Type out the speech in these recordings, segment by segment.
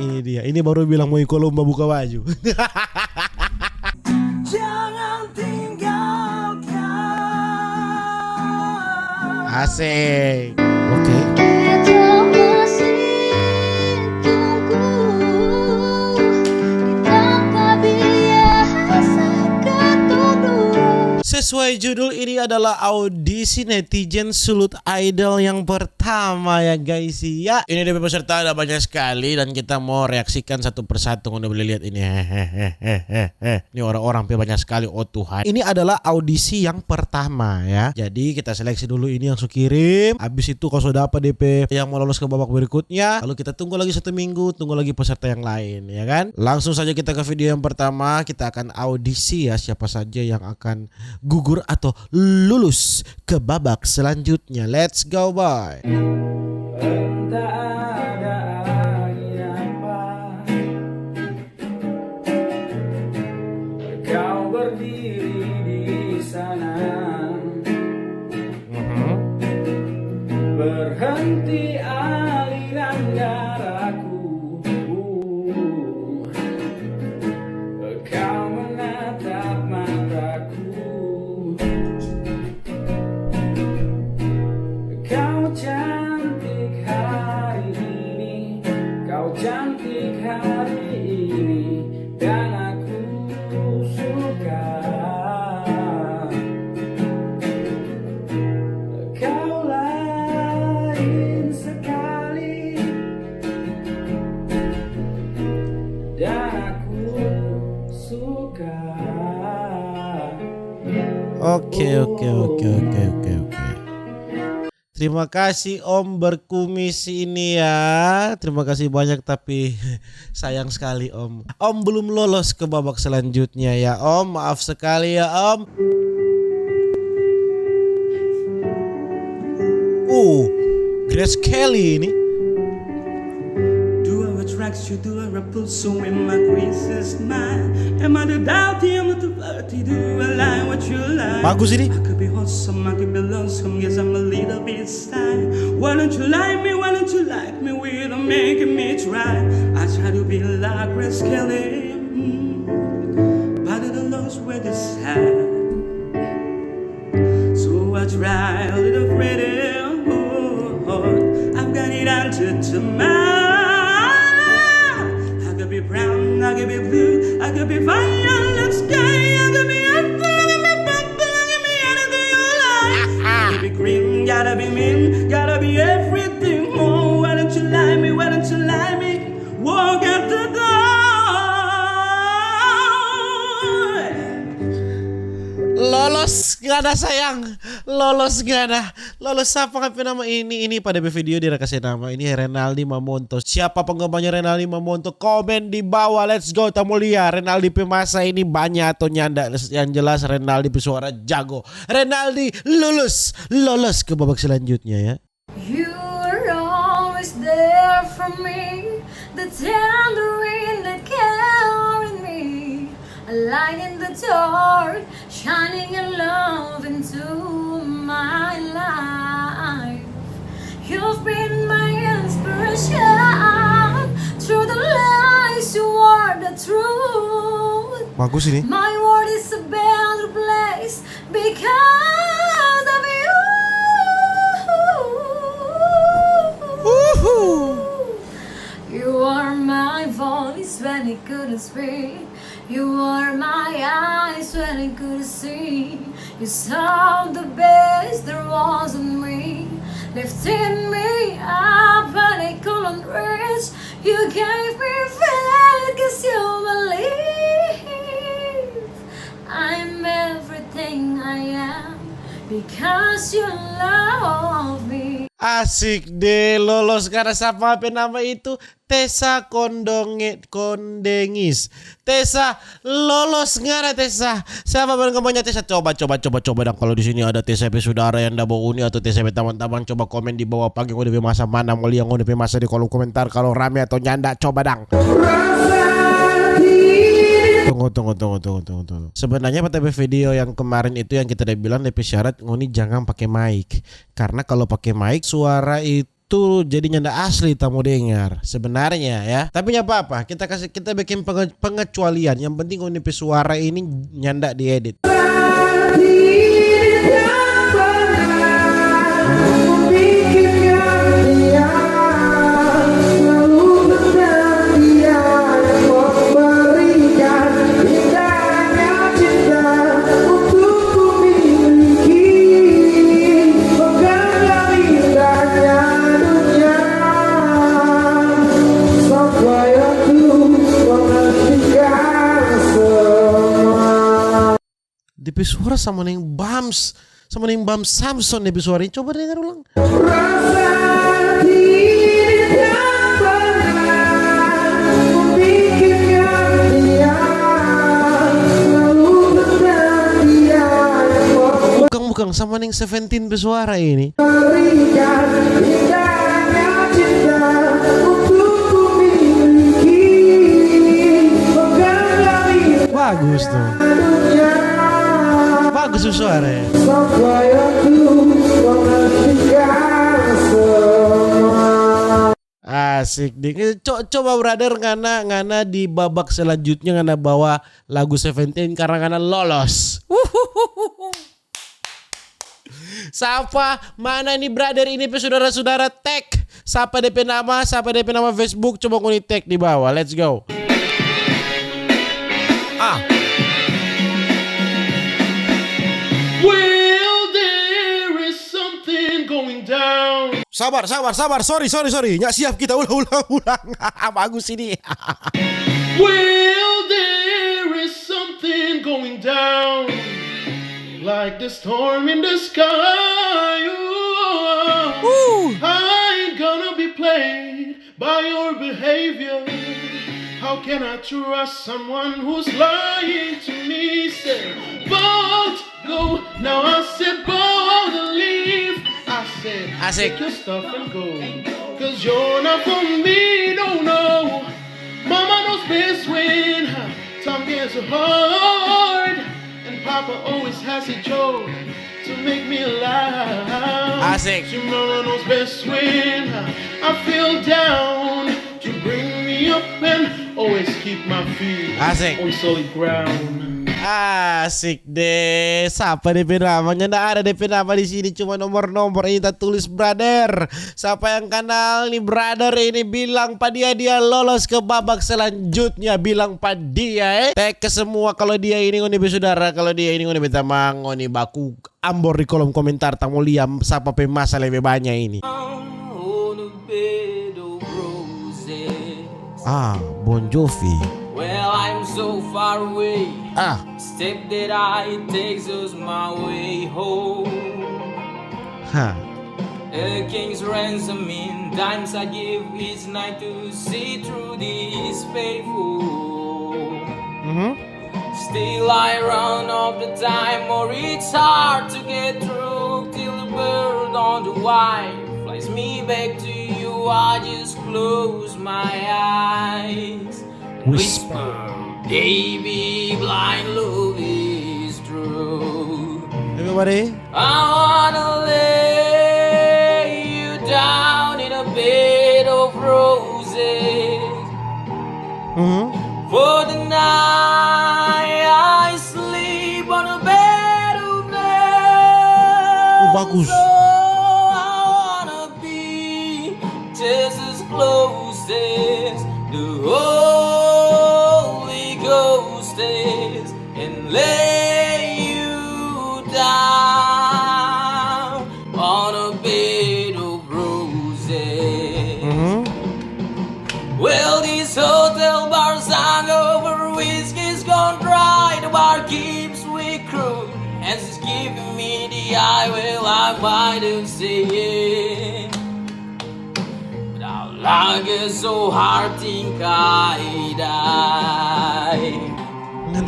Ini dia. Ini baru bilang mau ikut lomba buka baju. Jangan tinggalkan. Asik. Oke. Sesuai judul, ini adalah audisi netizen Sulut Idol yang pertama ya guys ya. Ini dari peserta ada banyak sekali dan kita mau reaksikan satu persatu. Udah boleh lihat ini. Ini orang-orang banyak sekali. Oh Tuhan. Ini adalah audisi yang pertama ya. Jadi kita seleksi dulu ini yang kirim. Habis itu kalau sudah apa DP yang mau lolos ke babak berikutnya. Lalu kita tunggu lagi 1 minggu, tunggu lagi peserta yang lain ya kan. Langsung saja kita ke video yang pertama. Kita akan audisi ya siapa saja yang akan gugur atau lulus ke babak selanjutnya. Let's go boy. Entah ada angin apa, kau berdiri di sana, berhenti aliran darahku. Kau menatap mataku. Kau cantik hari ini, kau cantik hari ini, dan aku suka. Kau lain sekali, dan aku suka. Oke. Terima kasih Om berkumis ini ya. Terima kasih banyak tapi sayang sekali Om. Om belum lolos ke babak selanjutnya ya Om. Maaf sekali ya Om. Grace Kelly ini. Do I attract you? Do I repulse you when my grace is mine? Am I the doubty? Am I the flirty? Do I lie what you like? Bagus ini. I could be wholesome, I could be lonesome. Yes, I'm a little bit shy. Why don't you like me? Why don't you like me without making me try? I try to be like Grace Kelly, but I don't know where to stand. So I try a little pretty. I've got it out to mine. I could be brown, I could be blue, I could be violet sky, I could be apple, I could be purple, I could be anything you like. I could be green, gotta be mean, gotta be everything more. Why don't you like me? Why don't you like me? Walk out the door. Lolos gak ada sayang. Lolos gak ada. Lolos siapa ngapain nama ini? Ini pada video dia kasih nama. Ini Renaldi Mamonto. Siapa penggemarnya Renaldi Mamonto? Komen di bawah. Let's go. Tamu lihat Renaldi Pemasa ini banyak atau nyanda. Yang jelas Renaldi bersuara jago. Renaldi lulus. Lolos ke babak selanjutnya ya. You were always there for me, the tender wind that carried me, a light in the dark, shining your love into my life. You've been my inspiration, through the lies you are the truth. Bagus ini. My world is a better place because of you. You are my voice when I couldn't speak. You are my eyes when I couldn't see. You saw the best there was in me, lifting me up when I couldn't reach. You gave me faith 'cause you believe I'm everything I am because you love me. Asik deh, lolos karena siapa nama itu? Tessa Kondengis. Tessa lolos nggak ada Tessa? Siapa penggemarnya Tessa? Coba dong kalau di sini ada TCP saudara yang double uni atau TCP teman-teman, coba komen di bawah pagi udah masa mana mau lihat udah masa di kolom komentar kalau rame atau nyanda, coba dong. Tunggu. Sebenarnya pada video yang kemarin itu yang kita udah bilang DP syarat ngoni jangan pakai mic. Karena kalau pakai mic suara itu itu jadi nyanda asli tamu dengar sebenarnya ya. Tapi nggak apa-apa, kita bikin pengecualian. Yang penting unipe suara ini nyanda diedit. DP suara sama neng Bams Samson DP suara ini, coba dengar ulang. Bukan sama neng Seventeen bersuara ini. Bagus tuh. Bagus suaranya. Asik deh. Coba brother ngana di babak selanjutnya ngana bawa lagu Seventeen karena ngana lolos. Siapa mana nih brother ini saudara-saudara tag. Siapa DP nama Facebook, coba kuni tag di bawah. Let's go. Well, there is something going down. Sabar. Sorry. Nggak siap kita ulang. Bagus ini. Well, there is something going down. Like the storm in the sky. Ooh. I ain't gonna be played by your behavior. How can I trust someone who's lying to me? Say, both go. Now I said, both leave. I said, Asik. take your stuff and go. Cause you're not for me, no. Mama knows best when time gets hard. And Papa always has a joke to make me laugh. Asik. Your mama knows best when I feel down. To bring me up and always keep my feet Asik. on solid ground. Asik deh. Siapa DP namanya? Nggak ada DP nama di sini, cuma nomor-nomor ini kita tulis brother. Siapa yang kenal nih brother ini bilang pak dia lolos ke babak selanjutnya. Bilang pak dia tag ke semua kalau dia ini ngoni saudara, kalau dia ini ngoni tamang ngoni baku ambor di kolom komentar tamu liam siapa pemasa lebih banyak ini. Bon Jovi. Well, I'm so far away. Step that I takes us my way home. A king's ransom in dimes I give each night to see through this faithful. Still I run off the time, or it's hard to get through till the bird on the wire flies me back to you. I just close my eyes. Whisper, baby, blind love is true. Everybody. I wanna lay you down in a bed of roses. For the night I sleep on a bed of nails. Bagus. So I wanna be just as close as the Holy Ghost is, and lay you down on a bed of roses. Well, this hotel bar's hangover, whiskey's gone dry, the bar keeps we crew, and she's giving me the eye. Well, I might have said it, but our luck is so hard, think I die.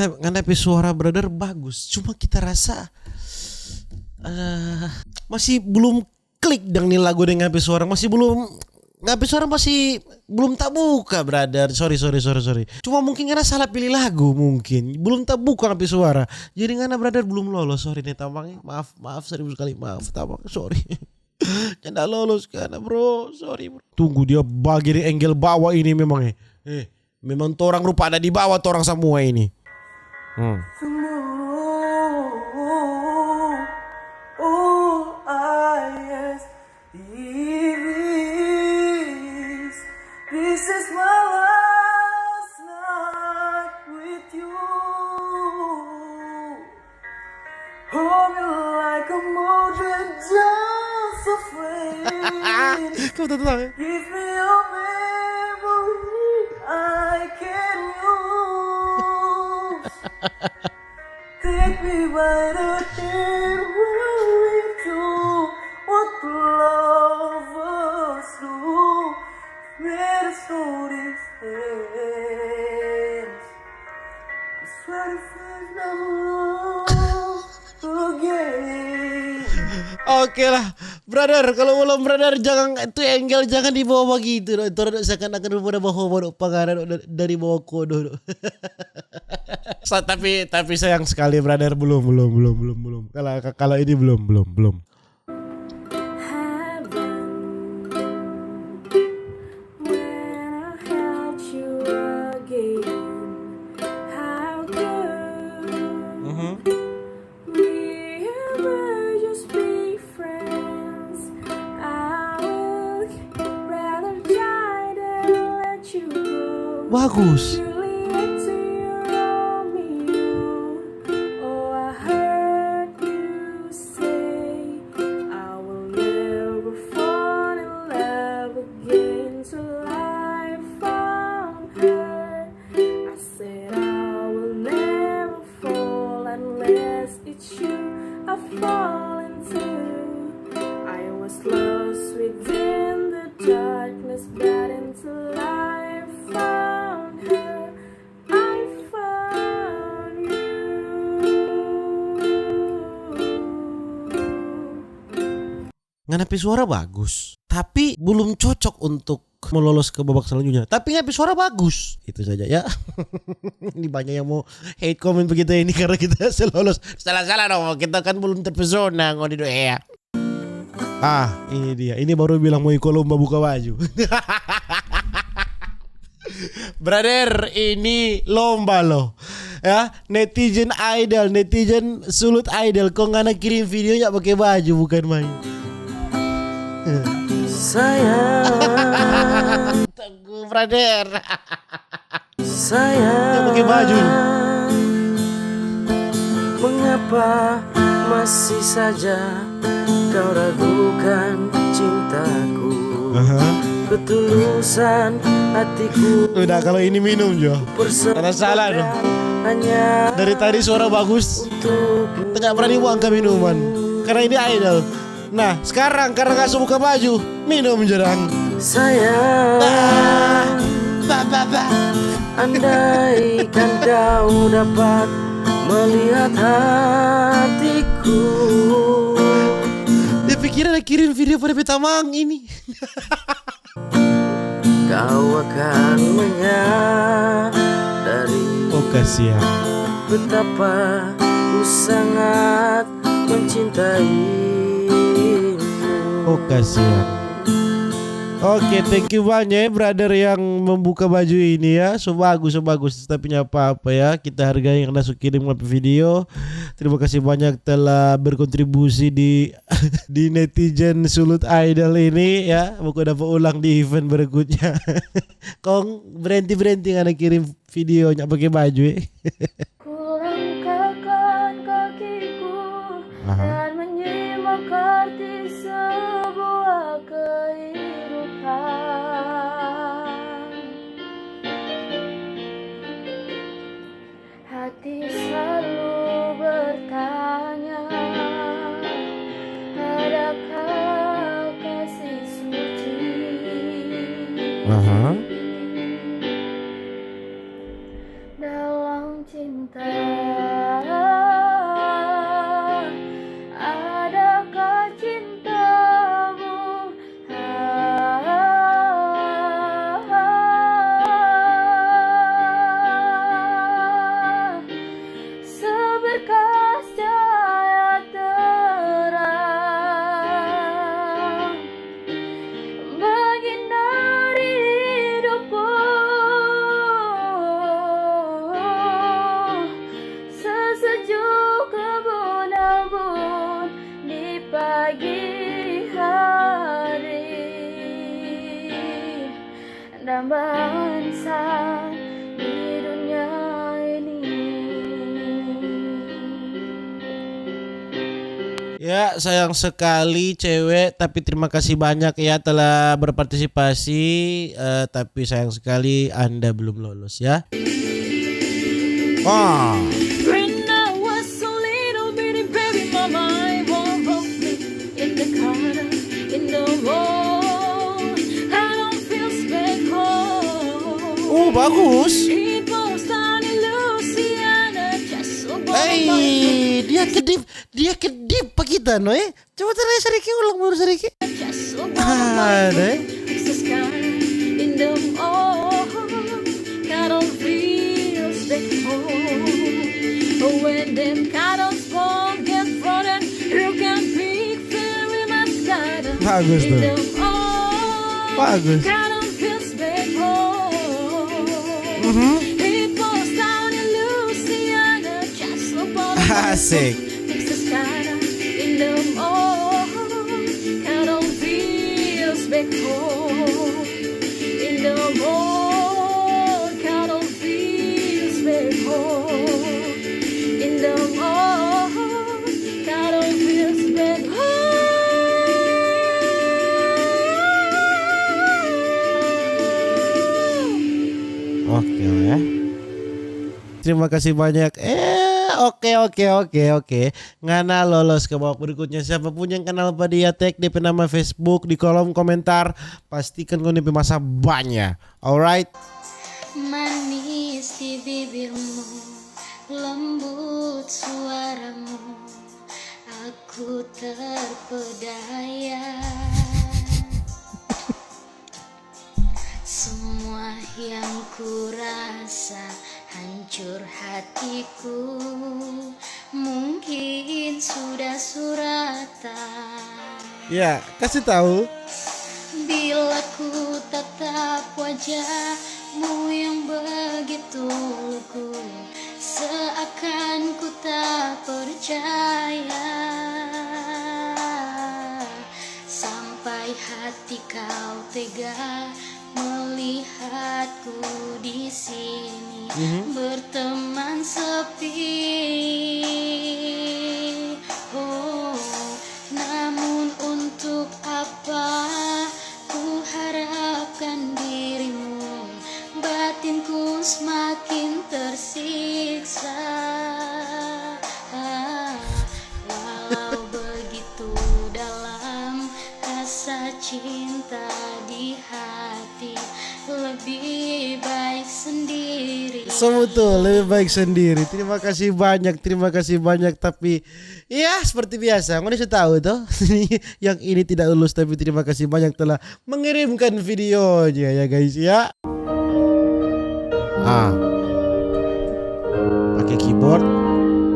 Nganapi suara brother bagus, cuma kita rasa masih belum klik dong nih lagu dengan ngapi suara, masih belum tak buka brother. Sorry. Cuma mungkin karena salah pilih lagu, mungkin belum tak buka ngapi suara. Jadi ngana brother belum lolos. Sorry nih tampangnya. Maaf 1000 kali maaf tampang. Sorry. Nggak lolos karena bro, sorry bro. Tunggu dia bagi di angle bawah ini memang memang torang rupa ada di bawah torang semua ini. This is my last night with you. Hold me like a more than just a friend. Kau tahu ya? Give me a memory I can use. Take me by the hand, we do what lovers do. Where the story ends. It's 25 now again. Oke lah, brother. Kalau belum brother, jangan itu angle jangan dibawa begitu. Ntar seakan-akan pada bawa pangaran dari bawah kodo. Tapi sayang sekali brother, belum. Kalau ini belum. Bagus. Ngapi suara bagus, tapi belum cocok untuk melolos ke babak selanjutnya. Tapi ngapi suara bagus, itu saja ya. Ini banyak yang mau hate comment begitu ini karena kita selolos. Salah dong, kita kan belum terpesona ngodi do ya. Ini dia. Ini baru bilang mau ikut lomba buka baju. Brother, ini lomba loh. Ya, netizen idol, netizen sulut idol. Kok nggak kirim videonya pakai baju bukan main. Sayang, Teguh brother. sayang, pakai baju. mengapa masih saja kau ragukan cintaku, ketulusan hatiku. Udah kalau ini minum Jo. Karena salah dong. Hanya Dari tadi suara bagus, untuk tidak berani buangkan minuman. Karena ini idol. Nah sekarang karena gak suka baju, minum jerang. sayang. Andai kan kau dapat melihat hatiku, Dia pikir ada kirim video pada Betamang ini. kau akan menyadari Oh kasihan. betapa ku sangat mencintaimu. Oh kasihan. Oke, thank you banyak ya brother yang membuka baju ini ya. So bagus. Tapi apa-apa ya. Kita hargai yang sudah kirim video. Terima kasih banyak telah berkontribusi di di netizen sulut idol ini ya. Buku dapat ulang di event berikutnya. Kong berhenti nggak kirim videonya pakai baju ya. Ku langkahkan kakiku dan menyimak arti sebuah kehidupan. Hati selalu bertanya, adakah kasih suci? Dalam cinta Ya, sayang sekali cewek, tapi terima kasih banyak ya telah berpartisipasi. Tapi sayang sekali Anda belum lolos ya. Wah. When I was a little bitty baby, mama, I won't rock me in the car, in the mall. I don't feel special. Bagus. People starting Louisiana, just so Hey, dia kedip Pak kita no eh. Coba tanya sedikit ulang baru sedikit. just so Ada. It's the sky in the mall. Cattle feels back home. But when them cattle spawn get frozen, you can pick very much garden. Bagus In tuh. the mall. Bagus. Cattle feels back home. It goes down in Louisiana, just so Asik. It's the sky in the mall. Cattle feels back home. In the mall, cattle feels back home. In the mall, cattle feels back home. Oke ya. Terima kasih banyak. Oke. Ngana lolos ke babak berikutnya. Siapapun yang kenal pada dia tag DP nama Facebook di kolom komentar. Pastikan kau DP masa banyak. Alright. Manis di bibirmu, lembut suaramu, aku terpedaya. Semua yang kurasa hancur hatiku, mungkin sudah suratan. Ya, kasih tahu. Bila ku tatap wajahmu yang begitu lugu, seakan ku tak percaya. Sampai hati kau tega melihatku di sini berteman sepi. Oh, namun untuk apa ku harapkan dirimu, batinku semakin tersiksa. Walau begitu dalam rasa cinta di hati, lebih baik sendiri. Betul, lebih baik sendiri. Terima kasih banyak. Tapi ya seperti biasa, nggak bisa tahu tuh. Yang ini tidak lulus, tapi terima kasih banyak telah mengirimkan videonya ya guys ya. Pakai keyboard,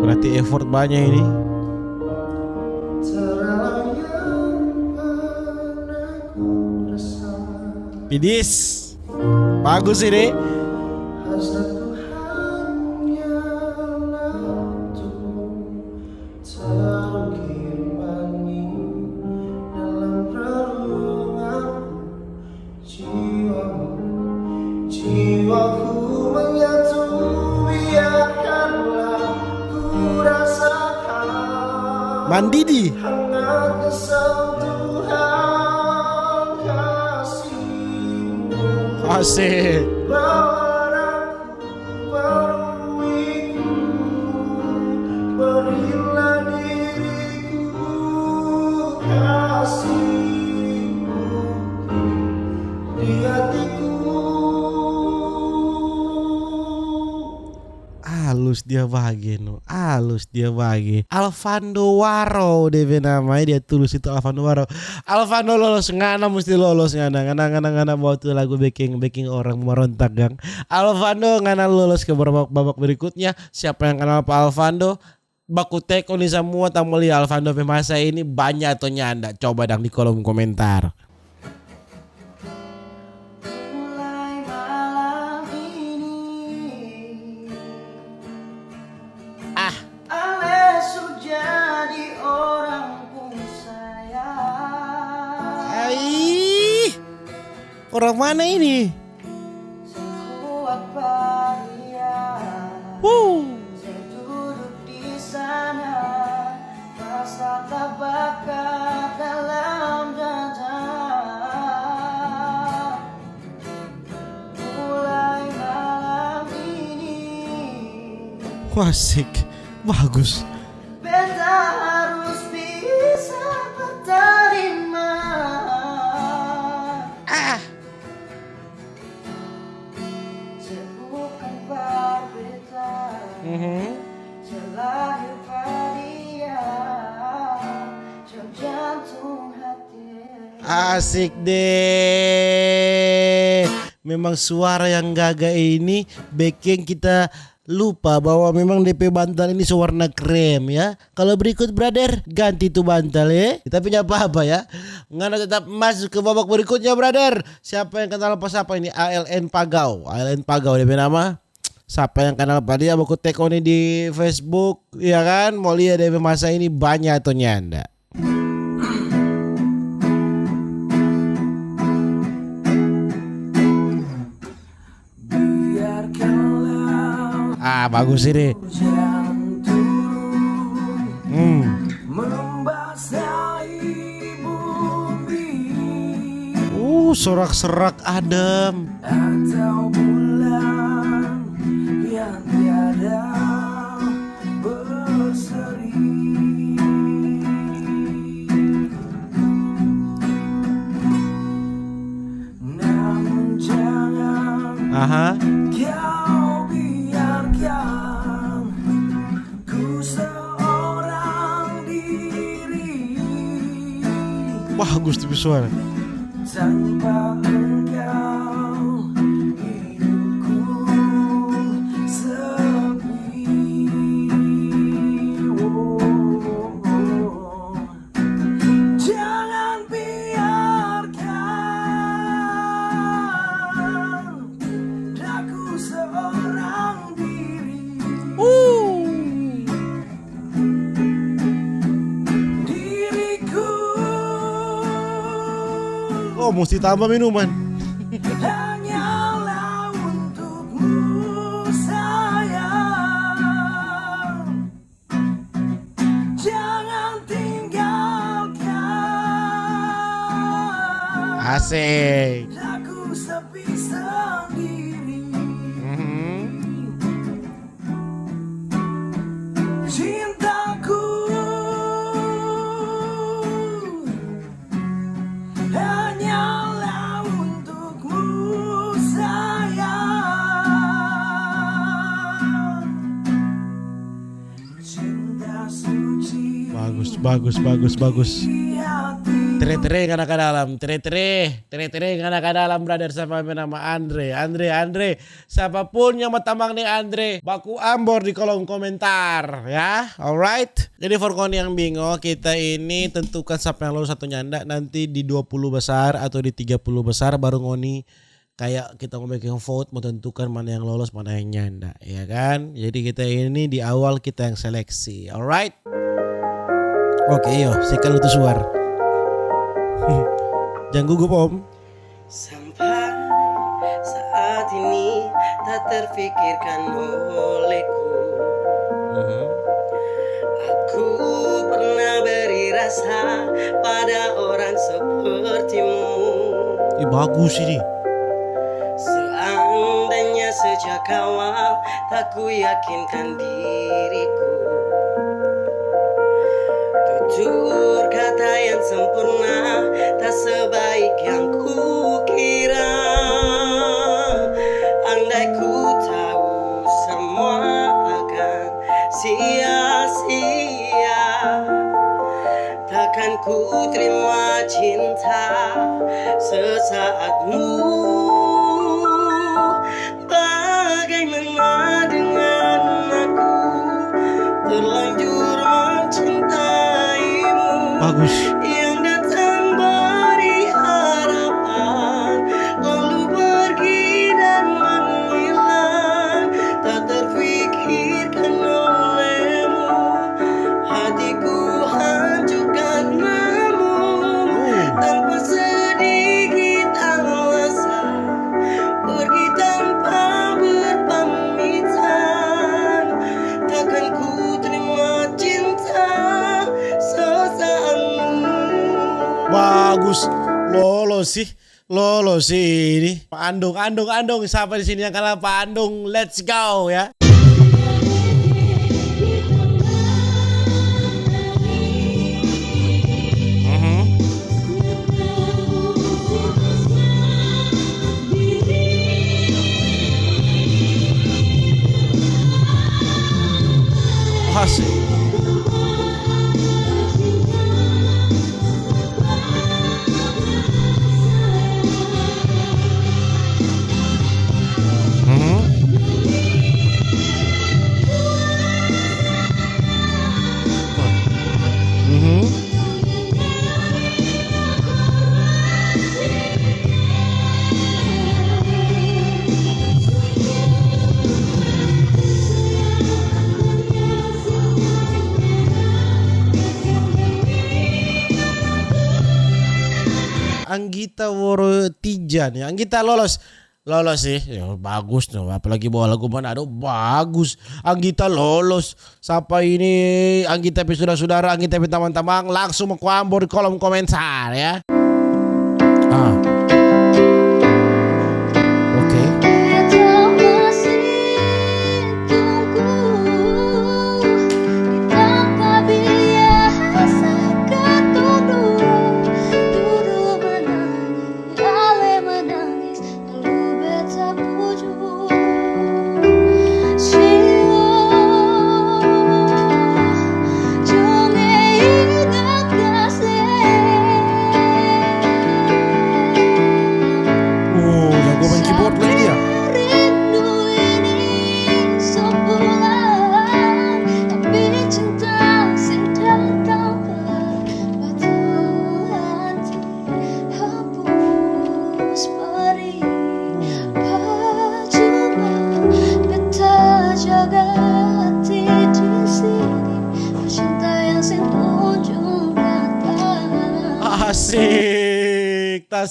berarti effort banyak ini. Pidis, bagus ini. Jiwaku menyatu, biarkanlah ku rasakan Mandidi. hangatnya sentuhan kasih-Mu. Asik. Bawa aku, penuhiku, berilah diriku kasih-Mu di hatiku. Halus dia bagi. Alvando Waro DP namanya, dia tulus itu Alvando Waro. Alvando lolos, ngana mesti lolos ngana bawa tuh lagu backing orang merontak gang. Alvando ngana lolos ke babak berikutnya. Siapa yang kenal Pak Alvando? Baku teko nih semua tamu lihat Alvando masa ini banyak atau nyanda. Coba dang di kolom komentar. Mulai malam ini Alesuk jadi orang pun sayang. Ai, orang mana ini? Sekuat parian, saya duduk di sana, rasa tak Asik, bagus. Beta harus bisa berterima. Bukan berbeda, selalu dia jantung hati. Asik deh. Memang suara yang gagah ini bikin kita lupa bahwa memang DP bantal ini sewarna krem ya. Kalau berikut brother, ganti tuh bantal ya. Tapi nggak apa-apa ya. Ngana tetap masuk ke babak berikutnya brother. Siapa yang kenal apa siapa ini? ALN Pagau. ALN Pagau DP nama. Siapa yang kenal apa dia? Aku teko nih di Facebook ya kan. Mau lihat DP masa ini banyak atau nyanda. Bagus ini. Sorak-serak adem. Atau bulan yang tiada berseri. Namun jangan kau biarkan ku seorang diri. Bagus tuh suara. Tanpa engkau hidupku sepi. Jangan biarkan aku seorang diri. Oh, mesti tambah minuman. Hanyalah untukmu sayang. Jangan tinggalkan Asik. aku sepi sendiri. Cintaku hanyalah untukmu sayang. Cinta suci Bagus. di hati. Tere ngana ka dalam, tere ngana ka dalam brother sama nama Andre. Siapapun yang mau tambang nih Andre, baku ambor di kolom komentar ya. Alright. Jadi for kawan yang bingung, kita ini tentukan siapa yang lolos satu nyanda nanti di 20 besar atau di 30 besar baru ngoni kayak kita mau bikin vote mau tentukan mana yang lolos mana yang nyanda ya kan. Jadi kita ini di awal kita yang seleksi. Alright. Oke, yo, sekali itu suara. Jangan gugup om. Sampai saat ini tak terfikirkan olehku. Aku pernah beri rasa pada orang sepertimu. Bagus ini. Seandainya sejak awal tak ku yakinkan diriku. Tutur kata yang sempurna tak sebaik yang ku kira. Andai ku tahu semua akan sia-sia, takkan ku terima cinta sesaatmu. Bagaimana dengan aku terlanjur mencintaimu, Bagus. yang datang beri harapan lalu pergi dan menghilang, tak terfikirkan olehmu. Hatiku hancur karenamu, tanpa sedikit alasan, pergi tanpa berpamitan. Takkan ku terima cinta sesaatmu. Bagus. Lolos sih ini. Pak Andung. Siapa di sini yang kalah Pak Andung? Let's go ya. Asik. Anggita Worotijan ya. Anggita lolos sih ya, bagus tuh, apalagi bawa lagu Manado bagus. Anggita lolos. Siapa ini Anggita saudara-saudara, Anggita teman-teman langsung mau kuambor di kolom komentar ya. Oke. Kita masih tunggu di tempat biasa ketemu, duduk menangis, ale menangis, lalu beta pujuk. Jangan ingat kasih. Jago main keyboard lagi dia. Rindu ini sebulan, tapi cinta sing datang pelan. Batu hati hapus perih. Percuma beta jaga hati di sini, cinta yang sing ujung datang. Asik, tak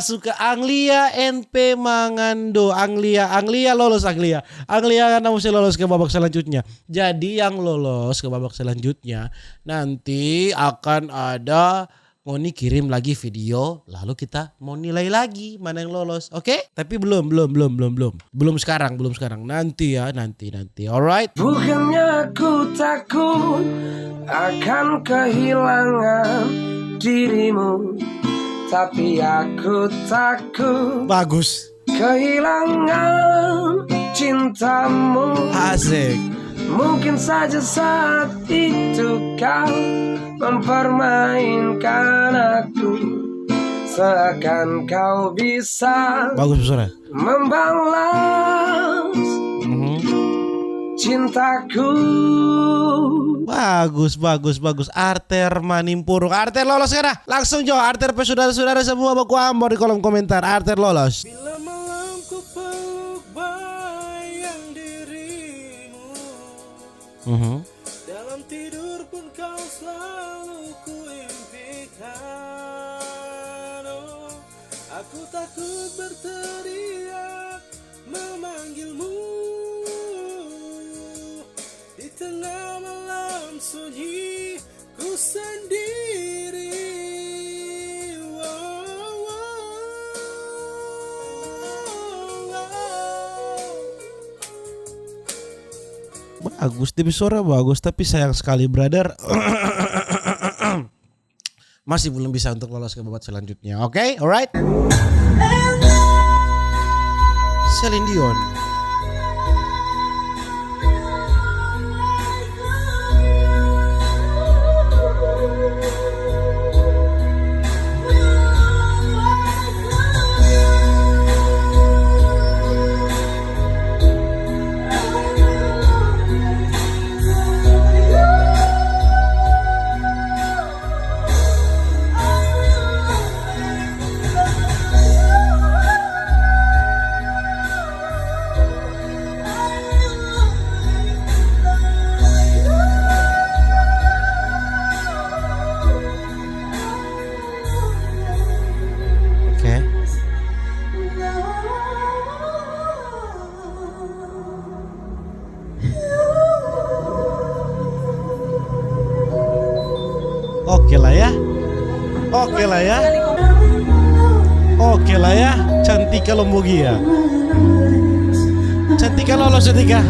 suka Anglia NP Mangando. Anglia lolos. Anglia kan mesti lolos ke babak selanjutnya. Jadi yang lolos ke babak selanjutnya nanti akan ada Moni kirim lagi video, lalu kita mau nilai lagi mana yang lolos, oke? Tapi belum sekarang. Nanti ya, nanti. Alright? Bukannya aku takut akan kehilangan dirimu, tapi aku takut Bagus. kehilangan cintamu. Asik. Mungkin saja saat itu kau mempermainkan aku, seakan kau bisa Bagus suara. membalas cintaku. Bagus. Arter Manimpurung. Arter lolos kan? Langsung Jo, Arter saudara-saudara semua baku ambor di kolom komentar. Arter lolos. Bila malam ku peluk bayang dirimu, dalam tidur pun kau selalu ku impikan. Oh, aku takut berteriak memanggilmu di tengah malam sunyi ku sendiri. Bagus, tapi suara bagus, tapi sayang sekali brother. Masih belum bisa untuk lolos ke babak selanjutnya. Oke, alright. Celine Dion. Oke lah ya. Cantika Lombogia. Cantika lolos ketiga.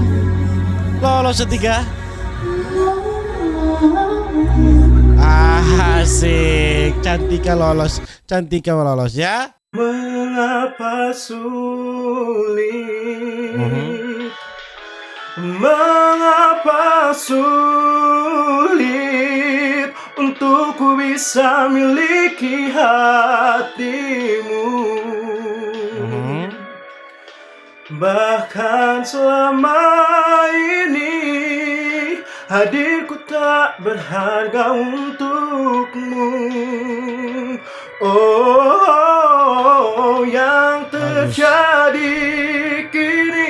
Asik. Cantika lolos ya. Mengapa sulit Mengapa sulit untuk ku bisa miliki hatimu? Bahkan selama ini hadirku tak berharga untukmu. Oh, yang terjadi kini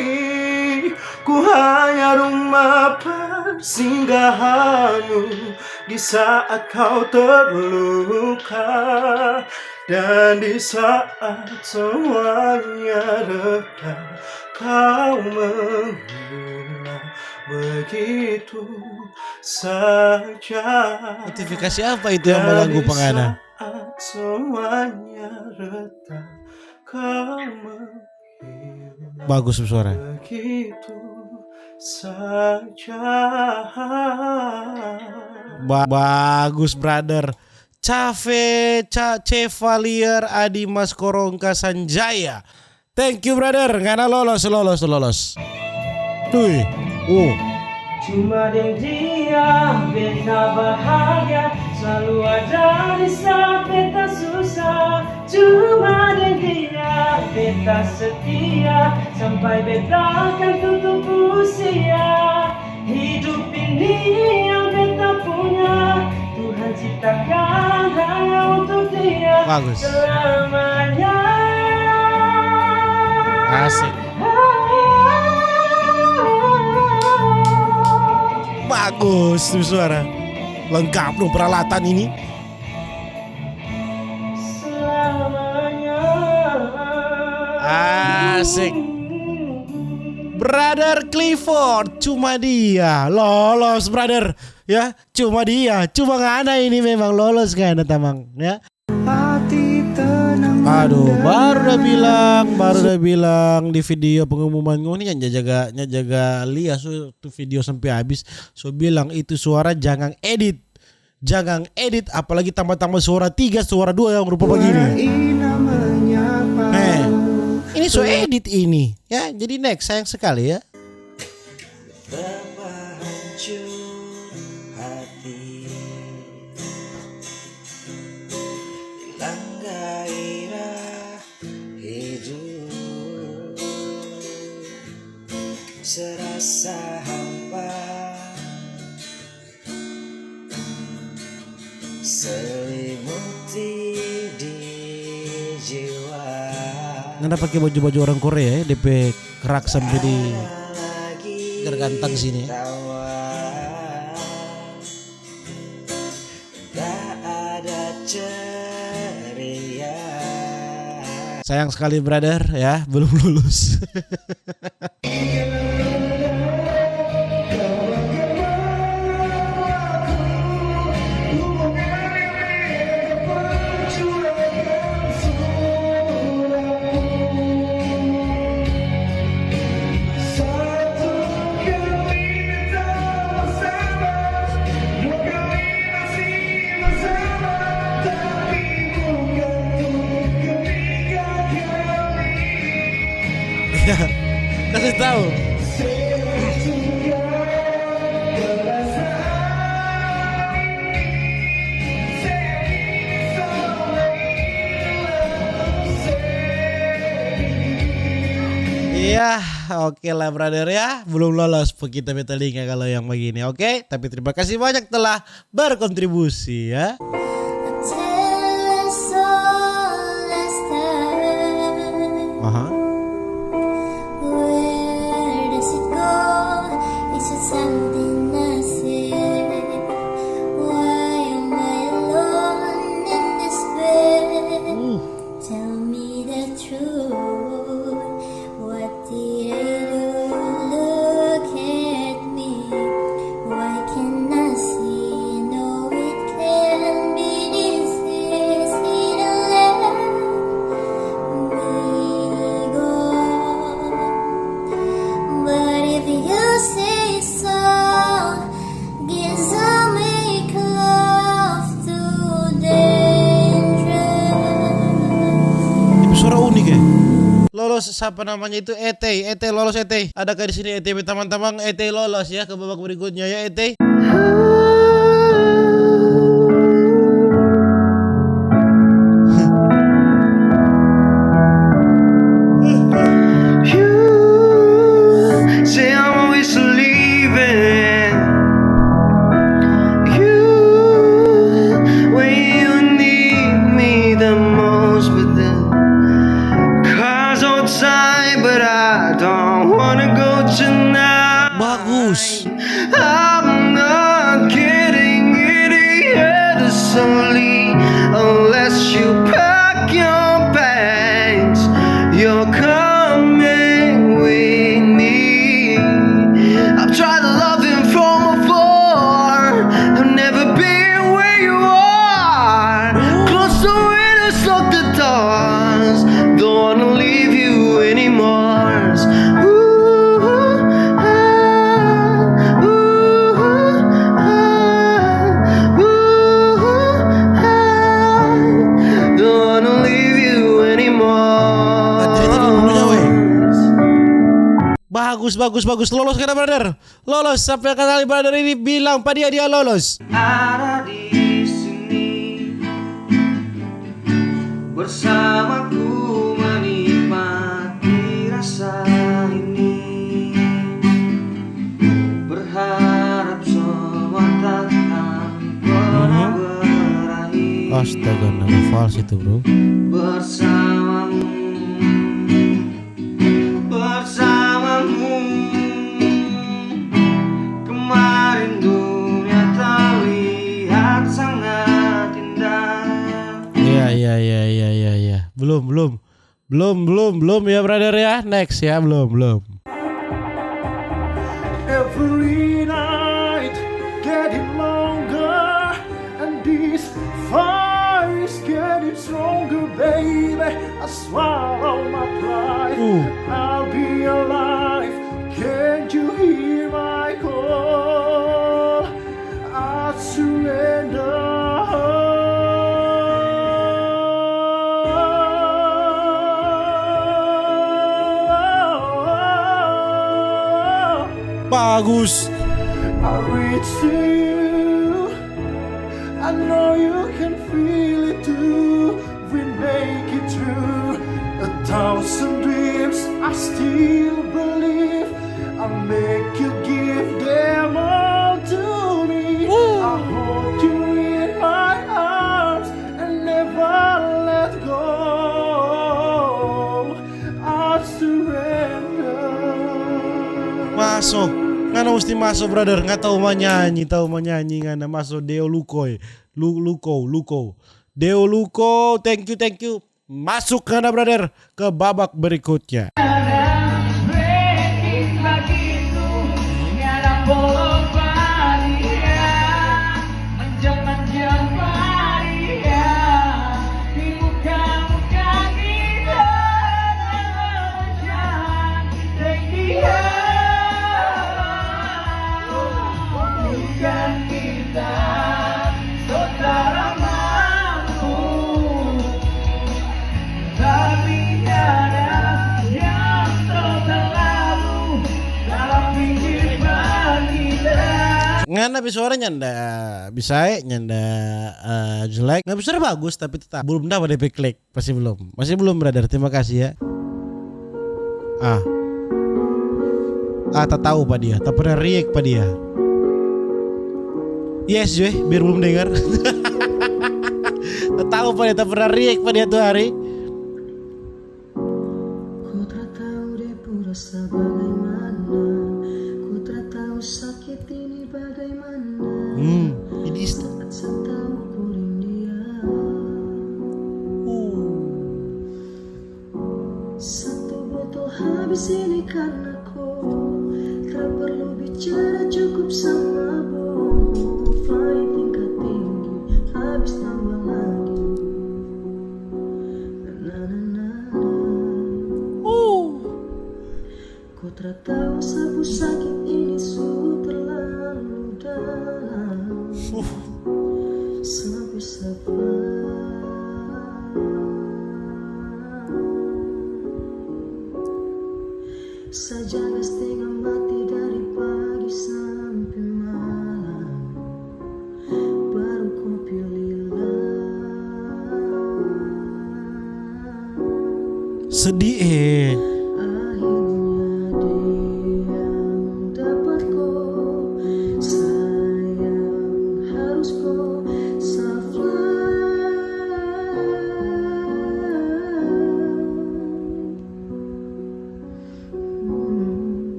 ku hanya rumah persinggahanmu di saat kau terluka dan di saat semuanya reda. Kau menghilang begitu saja. Notifikasi apa itu yang mengganggu pengana? Saat semuanya reda, kau menghilang Bagus suara. begitu saja. Bagus brother. Chevalier Adimas Korongka Sanjaya. Thank you brother. Karena lolos. Tuh. Cuma dia beta bahagia, selalu ada di saat beta susah. Cuma dia beta setia, sampai beta akan tutup usia. Hidup ini yang beta punya, Tuhan ciptakan hanya untuk dia. Bagus. Selamanya. Asik. Bagus tuh suara. Lengkap dong peralatan ini. Asik. Brother Clifford, cuma dia lolos brother. Ya, cuma dia. Cuma ngana ini memang lolos ngana tamang ya. Aduh, baru udah bilang di video pengumuman ini yang jaga lihat tuh video sampai habis. So bilang itu suara jangan edit apalagi tambah suara 3 suara 2 yang rupa begini. Ini so edit ini ya. Jadi next sayang sekali ya. Betapa hancur hati, hilang gairah hidup, serasa hampa, selimuti di jiwa. Nggak pakai baju orang Korea ya, DP kerak sampai di gergantang sini. Sayang sekali brother ya, belum lulus. Kasih tahu. Iya, oke lah brother ya. Belum lolos kita betalinga kalau yang begini. Oke, tapi terima kasih banyak telah berkontribusi ya. Aha. Why can I see? No, it can't be. lolos siapa namanya itu Ete lolos Ete. Adakah di sini Ete teman-teman? Ete lolos ya ke babak berikutnya ya Ete. Say I'm always leaving you when you need me the most, but then cars on time, but I don't wanna go tonight. Bagus. I'm not getting it easily unless you pack your bags. You're coming with me. I've tried to love him from afar. I've never been where you are. Close the windows, lock the doors. Don't wanna leave you anymore. Ooh, ah, ooh, ah, ooh, ah. Don't wanna leave you anymore. Bagus. Lolos kan brother? Lolos sampai kali brother ini bilang pada dia lolos. Ada di sini bersamaku menikmati rasa ini, berharap semua takkan pernah berakhir. Astaga, nama fals itu bro. Bersamamu kemarin dunia terlihat sangat indah. Iya. Belum ya brother ya. Next ya, belum. Every night getting longer, and this fire is getting stronger, baby. I swallow my pride. I'll be alive. Can't you hear my call? I surrender. Bagus. I reach to you. I know you can feel it too. We make it through 1,000 dreams. I still believe. I make you give them all to me. I hold you in my arms and never let go. I surrender. Masuk. Ngana mesti masuk brother. Nggak tahu menyanyi ngana masuk Deo Lukoy. Luko. Deo Luko, thank you. Masuk ngana brother ke babak berikutnya. Ngana suara nyanda bisa nyanda jelek, nggak bisa bagus tapi tetap belum dapat DP klik, masih belum brother. Terima kasih ya. Tak tahu pak dia, tak pernah react pak dia. Yes Joy, biar belum dengar. Tak tahu pak dia, tak pernah react pak dia tuh hari. Ku tak tahu deh rasa bagaimana, ku tak tahu sakit ini bagaimana. Ini Saat saya tahu ku dia. Satu botol habis ini karena kau. Tak perlu bicara cukup sama bohong. Flight tingkat tinggi habis tambah lagi. Ku tak tahu sapu sakit ini sudah terlalu dalam. Sampai sabar. Sajaga setengah mati dari pagi sampai malam, baru kau pilihlah. Sedih Akhirnya dia dapat kau sayang, harus kau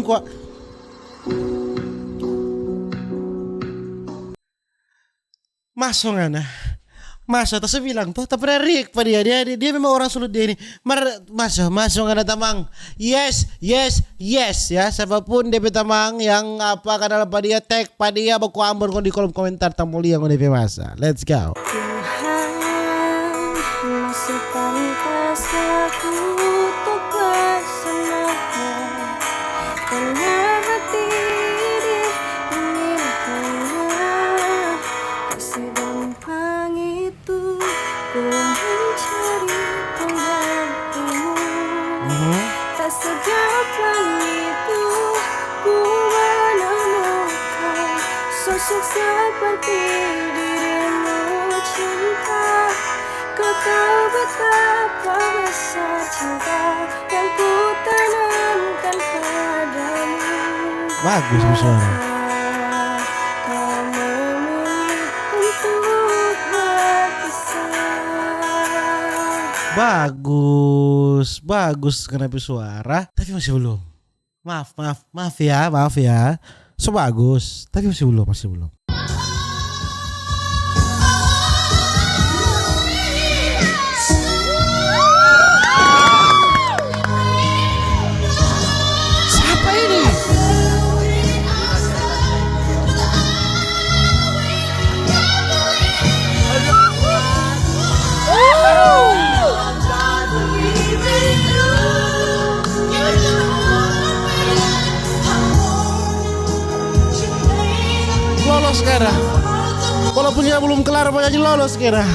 kok. Masuk ngana. Masuk tak bilang tuh, tapi Rick pada dia memang orang sulut dia ini. Masuk ngana tamang. Yes ya. Siapapun DP tamang yang apa kadang pada dia tag pada dia baku ambon di kolom komentar tamuli yang DP masa. Let's go. Tuhan, masih pantas aku untuk bersamamu. Karena hati ini inginkannya, kasih gampang itu ku mencari penggantimu. Tak segampang itu ku menemukan sosok seperti dirimu. Cinta, kau tahu betapa besar cinta yang ku tanamkan padamu. Bagus suara. Kau memilih untuk berpisah. Bagus kenapa suara? Tapi masih belum. Maaf ya. So bagus, tapi masih belum. Siapa ini? Lolos sekarang. Walaupun dia belum kelar penyanyi lolos sekarang.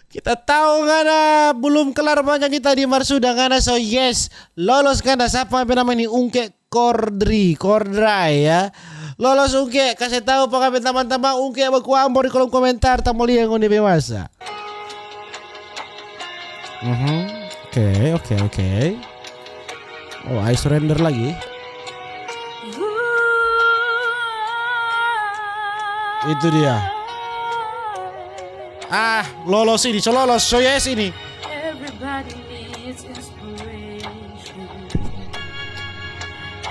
Kita tahu ngana belum kelar penyanyi tadi Marsuda ngana, so yes lolos ngana. Siapa yang namanya ini Ungke Kordrai ya. Lolos Ungke, kasih tahu pengamen teman-teman Ungke baku ambor di kolom komentar tamoli yang udah bewasa. Oke. Oh, I surrender lagi. Itu dia. Lolos ini, so lolos, so yes ini. Everybody needs inspiration.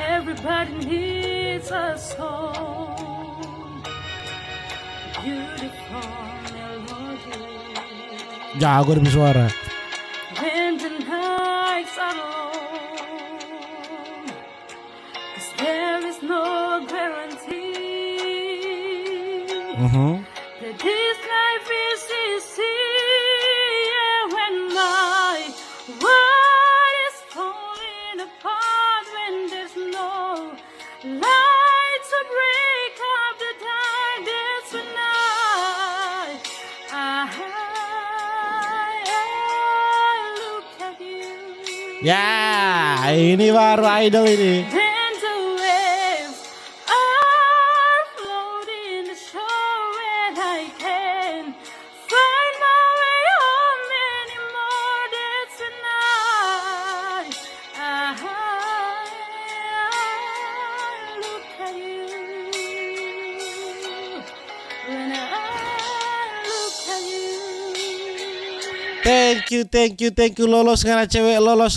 Everybody needs a song. Beautiful melody. Jago demi suara. When the nights are long, 'cause there is no guarantee that this life is easy. Yeah, when my world is falling apart, when there's no light to break up the darkness, when I look at you. Ya, ini baru idol ini. Then the waves are floating the shore, and I can't find my way home anymore. That's when I look at you. When I look at you. Thank you lolos karena cewek lolos.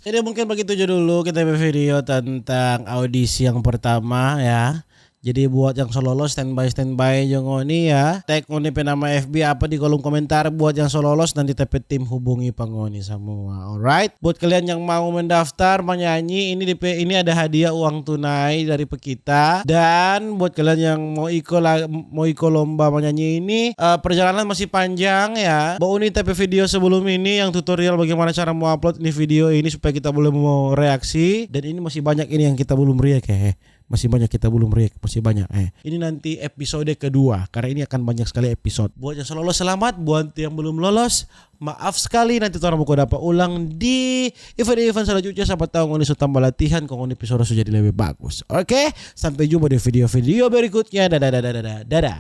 Jadi mungkin begitu aja dulu kita video tentang audisi yang pertama ya. Jadi buat yang sololos standby jangan ngoni ya. Tag ngoni pe nama FB apa di kolom komentar buat yang sololos, nanti tepe tim hubungi pangoni semua. Alright. Buat kalian yang mau mendaftar menyanyi ini ada hadiah uang tunai dari Pekita, dan buat kalian yang mau ikut lomba menyanyi ini perjalanan masih panjang ya. Bau ini tepe video sebelum ini yang tutorial bagaimana cara mau upload ini video ini supaya kita boleh mau reaksi, dan ini masih banyak ini yang kita belum react ya. Masih banyak ini nanti episode kedua karena ini akan banyak sekali episode. Buat yang lolos selamat, buat yang belum lolos maaf sekali, nanti orang mau dapat ulang di event selanjutnya. Siapa tahu ngoni tambah latihan kok ngoni episode sudah jadi lebih bagus. Oke, sampai jumpa di video-video berikutnya. Dadah.